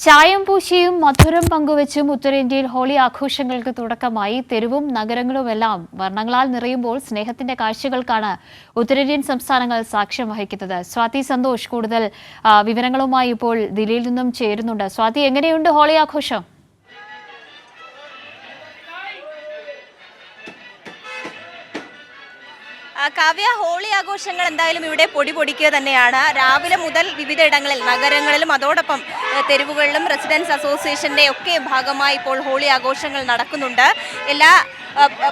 ചായം പൂശിയും മധുരം പങ്കുവച്ചും ഉത്തരേന്ത്യയിൽ ഹോളി ആഘോഷങ്ങൾക്ക് തുടക്കമായി. തെരുവും നഗരങ്ങളുമെല്ലാം വർണ്ണങ്ങളാൽ നിറയുമ്പോൾ സ്നേഹത്തിന്റെ കാഴ്ചകൾക്കാണ് ഉത്തരേന്ത്യൻ സംസ്ഥാനങ്ങൾ സാക്ഷ്യം വഹിക്കുന്നത്. സ്വാതി സന്തോഷ് കൂടുതൽ വിവരങ്ങളുമായി ഇപ്പോൾ ദില്ലിയിൽ നിന്നും ചേരുന്നുണ്ട്. സ്വാതി, എങ്ങനെയുണ്ട് ഹോളി ആഘോഷം? കാവ്യ, ഹോളി ആഘോഷങ്ങൾ എന്തായാലും ഇവിടെ പൊടിപൊടിക്കുക തന്നെയാണ്. രാവിലെ മുതൽ വിവിധ ഇടങ്ങളിൽ, നഗരങ്ങളിലും അതോടൊപ്പം തെരുവുകളിലും റെസിഡൻസ് അസോസിയേഷന്റെ ഒക്കെ ഭാഗമായി ഇപ്പോൾ ഹോളി ആഘോഷങ്ങൾ നടക്കുന്നുണ്ട്. എല്ലാ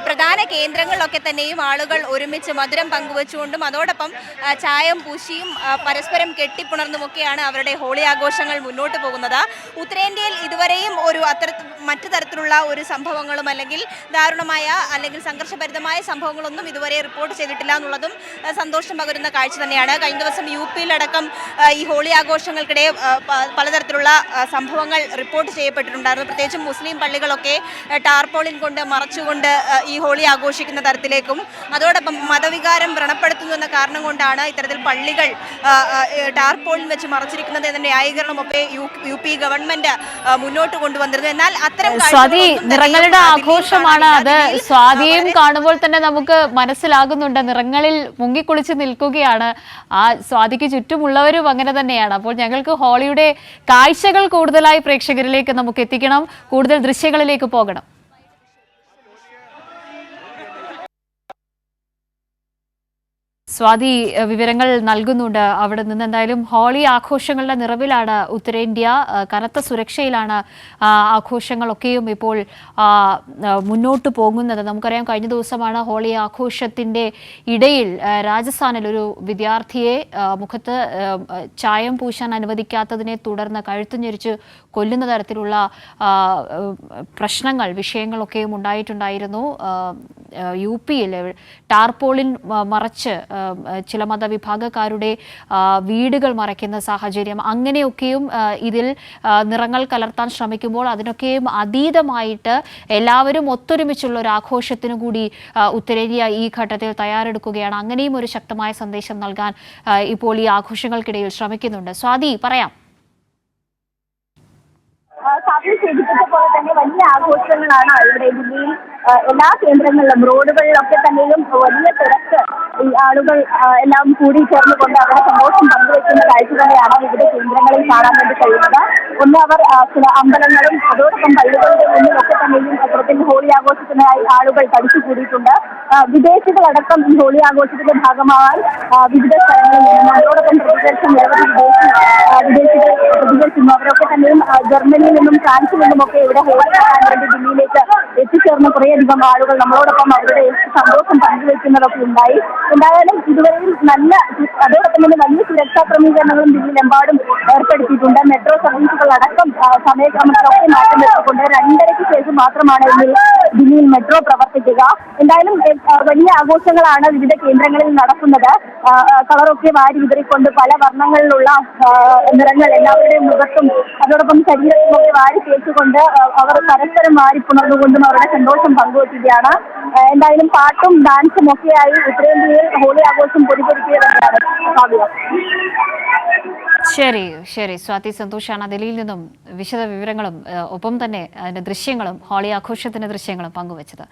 പ്രധാന കേന്ദ്രങ്ങളിലൊക്കെ തന്നെയും ആളുകൾ ഒരുമിച്ച് മധുരം പങ്കുവച്ചുകൊണ്ടും അതോടൊപ്പം ചായം പൂശിയും പരസ്പരം കെട്ടിപ്പുണർന്നുമൊക്കെയാണ് അവരുടെ ഹോളി ആഘോഷങ്ങൾ മുന്നോട്ട് പോകുന്നത്. ഉത്തരേന്ത്യയിൽ ഇതുവരെയും മറ്റു തരത്തിലുള്ള ഒരു സംഭവങ്ങളും അല്ലെങ്കിൽ ദാരുണമായ അല്ലെങ്കിൽ സംഘർഷഭരിതമായ സംഭവങ്ങളൊന്നും ഇതുവരെ റിപ്പോർട്ട് ചെയ്തിട്ടില്ല എന്നുള്ളതും സന്തോഷം പകരുന്ന കാഴ്ച തന്നെയാണ്. കഴിഞ്ഞ ദിവസം യുപിയിലടക്കം ഈ ഹോളി ആഘോഷങ്ങൾക്കിടെ പലതരത്തിലുള്ള സംഭവങ്ങൾ റിപ്പോർട്ട് ചെയ്യപ്പെട്ടിട്ടുണ്ടായിരുന്നു. പ്രത്യേകിച്ചും മുസ്ലിം പള്ളികളൊക്കെ ടാർപോളിൻ കൊണ്ട് മറച്ചുകൊണ്ട് ഈ ഹോളി ആഘോഷിക്കുന്ന തരത്തിലേക്കും അതോടൊപ്പം മതവികാരം വ്രണപ്പെടുത്തുന്നു എന്ന കാരണം കൊണ്ടാണ് ഇത്തരത്തിൽ പള്ളികൾ ടാർപോളിൻ വെച്ച് മറച്ചിരിക്കുന്നത് എന്ന ന്യായീകരണമൊക്കെ യുപി ഗവൺമെന്റ് മുന്നോട്ട് കൊണ്ടുവന്നിരുന്നു. എന്നാൽ അത്തരം നിറങ്ങളുടെ ആഘോഷമാണ് അത്. സ്വാതിയും കാണുമ്പോൾ തന്നെ നമുക്ക് മനസ്സിലാകുന്നുണ്ട്, നിറങ്ങളിൽ മുങ്ങിക്കുളിച്ച് നിൽക്കുകയാണ്. ആ സ്വാതിക്ക് ചുറ്റുമുള്ളവരും അങ്ങനെ തന്നെയാണ്. അപ്പോൾ ഞങ്ങൾക്ക് ഹോളിയുടെ കാഴ്ചകൾ കൂടുതലായി പ്രേക്ഷകരിലേക്ക് നമുക്ക് എത്തിക്കണം, കൂടുതൽ ദൃശ്യങ്ങളിലേക്ക് പോകണം. സ്വാതി വിവരങ്ങൾ നൽകുന്നുണ്ട് അവിടെ നിന്ന്. എന്തായാലും ഹോളി ആഘോഷങ്ങളുടെ നിറവിലാണ് ഉത്തരേന്ത്യ. കനത്ത സുരക്ഷയിലാണ് ആഘോഷങ്ങളൊക്കെയും ഇപ്പോൾ മുന്നോട്ട് പോകുന്നത്. നമുക്കറിയാം, കഴിഞ്ഞ ദിവസമാണ് ഹോളി ആഘോഷത്തിൻ്റെ ഇടയിൽ രാജസ്ഥാനിൽ ഒരു വിദ്യാർത്ഥിയെ മുഖത്ത് ചായം പൂശാൻ അനുവദിക്കാത്തതിനെ തുടർന്ന് കഴുത്തു ഞെരിച്ച് കൊല്ലുന്ന തരത്തിലുള്ള പ്രശ്നങ്ങൾ, വിഷയങ്ങളൊക്കെയും ഉണ്ടായിട്ടുണ്ടായിരുന്നു. യുപിയിൽ ടാർപോളിൻ മറച്ച് ചില മതവിഭാഗക്കാരുടെ വീടുകൾ മറയ്ക്കുന്ന സാഹചര്യം, അങ്ങനെയൊക്കെയും ഇതിൽ നിറങ്ങൾ കലർത്താൻ ശ്രമിക്കുമ്പോൾ അതിനൊക്കെയും അതീതമായിട്ട് എല്ലാവരും ഒത്തൊരുമിച്ചുള്ള ഒരു ആഘോഷത്തിനു കൂടി ഉത്തരേന്ത്യ ഈ ഘട്ടത്തിൽ തയ്യാറെടുക്കുകയാണ്. അങ്ങനെയും ഒരു ശക്തമായ സന്ദേശം നൽകാൻ ഇപ്പോൾ ഈ ആഘോഷങ്ങൾക്കിടയിൽ ശ്രമിക്കുന്നുണ്ട്. സ്വാതി, പറയാം. സൂചിപ്പിച്ച പോലെ തന്നെ വലിയ ആഘോഷങ്ങളാണ് ഇവിടെ ദില്ലിയിൽ എല്ലാ കേന്ദ്രങ്ങളിലും റോഡുകളിലൊക്കെ തന്നെയും വലിയ തിരക്ക്. ഈ ആളുകൾ എല്ലാം കൂടി ചേർന്നുകൊണ്ട് അവരുടെ സന്തോഷം പങ്കുവയ്ക്കുന്ന കാഴ്ച തന്നെയാണ് വിവിധ കേന്ദ്രങ്ങളിൽ കാണാൻ വേണ്ടി കഴിയുന്നത്. ഒന്ന്, അവർ ചില അമ്പലങ്ങളും അതോടൊപ്പം പള്ളികളുടെ മുന്നിലൊക്കെ തന്നെയും അത്തരത്തിൽ ഹോളി ആഘോഷത്തിനായി ആളുകൾ തടിച്ചു കൂടിയിട്ടുണ്ട്. വിദേശികളടക്കം ഈ ഹോളി ആഘോഷത്തിന്റെ ഭാഗമാവാൻ വിവിധ സ്ഥലങ്ങളിൽ നിന്നും അതോടൊപ്പം പ്രതികരിച്ച നിരവധി വിദേശികൾ പ്രതികരിക്കുന്നു. അവരൊക്കെ തന്നെയും ജർമ്മനിയിൽ നിന്നും ഫ്രാൻസിൽ നിന്നുമൊക്കെ ഇവിടെ ഹോളി കാണാൻ വേണ്ടി ദില്ലിയിലേക്ക് എത്തിച്ചേർന്ന കുറേയധികം ആളുകൾ നമ്മളോടൊപ്പം അവരുടെ സന്തോഷം പങ്കുവയ്ക്കുന്നതൊക്കെ ഉണ്ടായി. എന്തായാലും ഇതുവരെയും അതോടൊപ്പം തന്നെ വലിയ സുരക്ഷാ ക്രമീകരണങ്ങളും ദില്ലിയിലെമ്പാടും ഏർപ്പെടുത്തിയിട്ടുണ്ട്. മെട്രോ സർവീസുകൾ അടക്കം സമയക്രമത്തിലൊക്കെ മാറ്റം വരുത്തിക്കൊണ്ട് 2:30-ക്ക് ശേഷം മാത്രമാണ് ഇന്ന് ദില്ലിയിൽ മെട്രോ പ്രവർത്തിക്കുക. എന്തായാലും വലിയ ആഘോഷങ്ങളാണ് വിവിധ കേന്ദ്രങ്ങളിൽ നടക്കുന്നത്. കളറൊക്കെ വാരി വിതറിക്കൊണ്ട് പല വർണ്ണങ്ങളിലുള്ള നിറങ്ങൾ എല്ലാവരുടെയും മുഖത്തും അതോടൊപ്പം ശരീരത്തിലൊക്കെ വാരി തേച്ചുകൊണ്ട് അവർ പരസ്പരം വാരി പുണർന്നുകൊണ്ടും അവരുടെ സന്തോഷം പങ്കുവയ്ക്കുകയാണ്. എന്തായാലും പാട്ടും ഡാൻസും ഒക്കെയായി ഉത്തരേന്ത്യയിൽ ഹോളി ആഘോഷം പൊടിപൊടിക്കുകയാണ്. ശരി സ്വാതി സന്തോഷാണ് ദില്ലിയിൽ നിന്നും വിശദ വിവരങ്ങളും ഒപ്പം തന്നെ അതിന്റെ ദൃശ്യങ്ങളും ഹോളി ആഘോഷത്തിന്റെ ദൃശ്യങ്ങളും പങ്കുവച്ചത്.